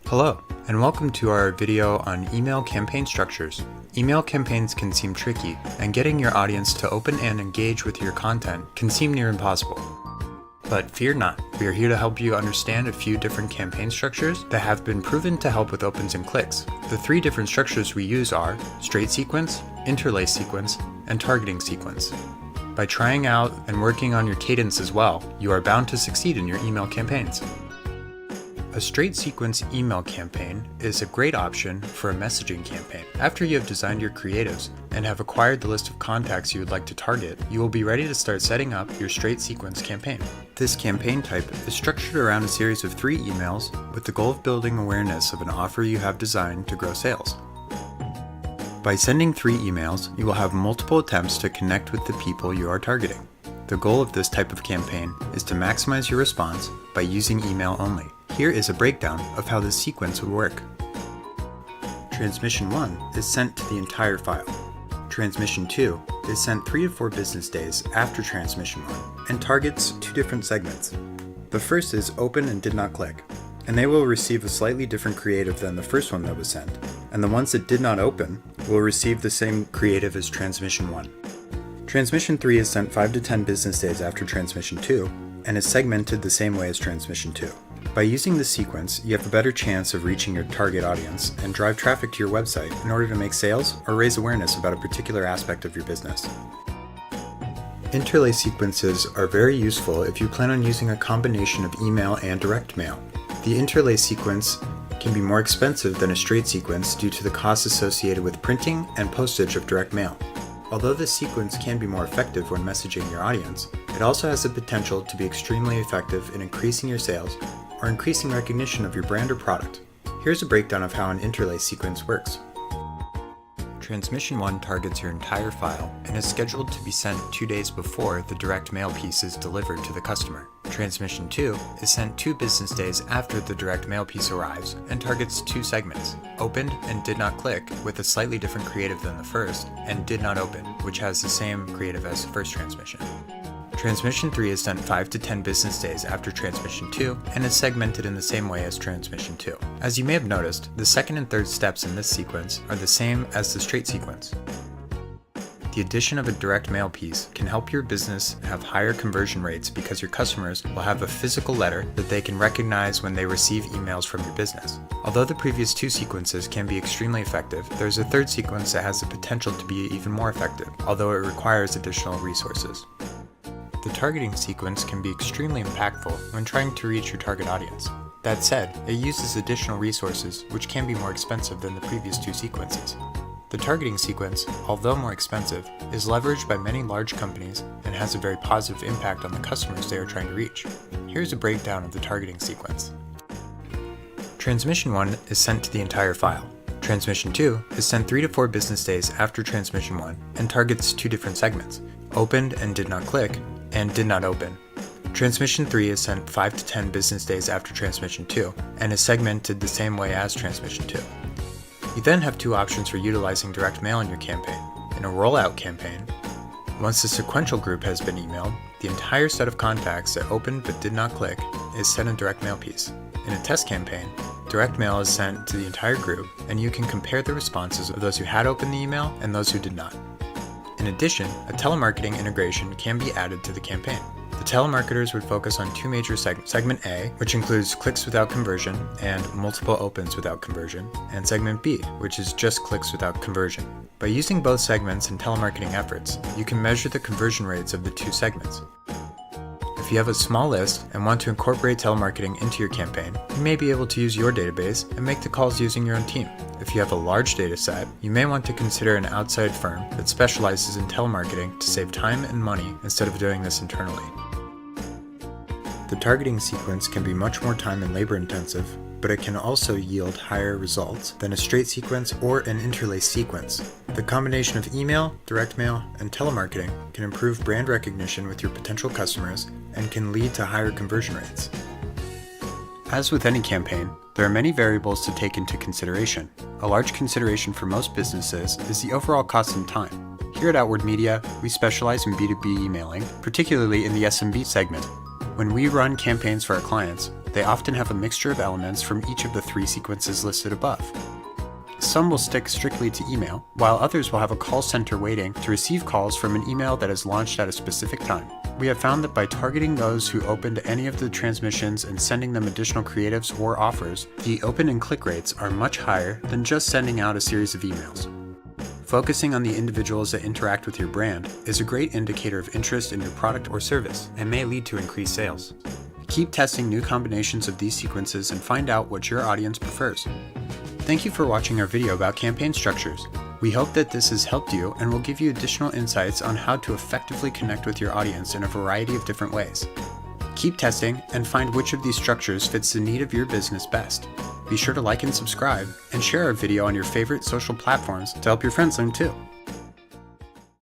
Hello, and welcome to our video on email campaign structures. Email campaigns can seem tricky, and getting your audience to open and engage with your content can seem near impossible. But fear not, we are here to help you understand a few different campaign structures that have been proven to help with opens and clicks. The three different structures we use are straight sequence, interlace sequence, and targeting sequence. By trying out and working on your cadence as well, you are bound to succeed in your email campaigns. A straight sequence email campaign is a great option for a messaging campaign. After you have designed your creatives and have acquired the list of contacts you would like to target, you will be ready to start setting up your straight sequence campaign. This campaign type is structured around a series of 3 emails with the goal of building awareness of an offer you have designed to grow sales. By sending 3 emails, you will have multiple attempts to connect with the people you are targeting. The goal of this type of campaign is to maximize your response by using email only. Here is a breakdown of how this sequence would work. Transmission 1 is sent to the entire file. Transmission 2 is sent 3 to 4 business days after Transmission 1 and targets 2 different segments. The first is open and did not click, and they will receive a slightly different creative than the first one that was sent, and the ones that did not open will receive the same creative as Transmission 1. Transmission 3 is sent 5 to 10 business days after Transmission 2 and is segmented the same way as Transmission 2. By using this sequence, you have a better chance of reaching your target audience and drive traffic to your website in order to make sales or raise awareness about a particular aspect of your business. Interlace sequences are very useful if you plan on using a combination of email and direct mail. The interlace sequence can be more expensive than a straight sequence due to the costs associated with printing and postage of direct mail. Although this sequence can be more effective when messaging your audience, it also has the potential to be extremely effective in increasing your sales or increasing recognition of your brand or product. Here's a breakdown of how an interlace sequence works. Transmission 1 targets your entire file and is scheduled to be sent 2 days before the direct mail piece is delivered to the customer. Transmission 2 is sent 2 business days after the direct mail piece arrives and targets 2 segments, opened and did not click with a slightly different creative than the first, and did not open, which has the same creative as the first transmission. Transmission 3 is sent 5 to 10 business days after Transmission 2 and is segmented in the same way as Transmission 2. As you may have noticed, the second and third steps in this sequence are the same as the straight sequence. The addition of a direct mail piece can help your business have higher conversion rates because your customers will have a physical letter that they can recognize when they receive emails from your business. Although the previous 2 sequences can be extremely effective, there's a third sequence that has the potential to be even more effective, although it requires additional resources. The targeting sequence can be extremely impactful when trying to reach your target audience. That said, it uses additional resources which can be more expensive than the previous 2 sequences. The targeting sequence, although more expensive, is leveraged by many large companies and has a very positive impact on the customers they are trying to reach. Here's a breakdown of the targeting sequence. Transmission 1 is sent to the entire file. Transmission 2 is sent 3 to 4 business days after Transmission 1 and targets 2 different segments, opened and did not click, and did not open. Transmission 3 is sent 5 to 10 business days after Transmission 2 and is segmented the same way as Transmission 2. You then have 2 options for utilizing direct mail in your campaign. In a rollout campaign, once the sequential group has been emailed, the entire set of contacts that opened but did not click is sent a direct mail piece. In a test campaign, direct mail is sent to the entire group and you can compare the responses of those who had opened the email and those who did not. In addition, a telemarketing integration can be added to the campaign. The telemarketers would focus on 2 major segments. Segment A, which includes clicks without conversion and multiple opens without conversion, and Segment B, which is just clicks without conversion. By using both segments in telemarketing efforts, you can measure the conversion rates of the 2 segments. If you have a small list and want to incorporate telemarketing into your campaign, you may be able to use your database and make the calls using your own team. If you have a large data set, you may want to consider an outside firm that specializes in telemarketing to save time and money instead of doing this internally. The targeting sequence can be much more time and labor intensive, but it can also yield higher results than a straight sequence or an interlace sequence. The combination of email, direct mail, and telemarketing can improve brand recognition with your potential customers and can lead to higher conversion rates. As with any campaign, there are many variables to take into consideration. A large consideration for most businesses is the overall cost and time. Here at Outward Media, we specialize in B2B emailing, particularly in the SMB segment. When we run campaigns for our clients, They often have a mixture of elements from each of the 3 sequences listed above. Some will stick strictly to email, while others will have a call center waiting to receive calls from an email that is launched at a specific time. We have found that by targeting those who opened any of the transmissions and sending them additional creatives or offers, the open and click rates are much higher than just sending out a series of emails. Focusing on the individuals that interact with your brand is a great indicator of interest in your product or service and may lead to increased sales. Keep testing new combinations of these sequences and find out what your audience prefers. Thank you for watching our video about campaign structures. We hope that this has helped you and will give you additional insights on how to effectively connect with your audience in a variety of different ways. Keep testing and find which of these structures fits the need of your business best. Be sure to like and subscribe, and share our video on your favorite social platforms to help your friends learn too.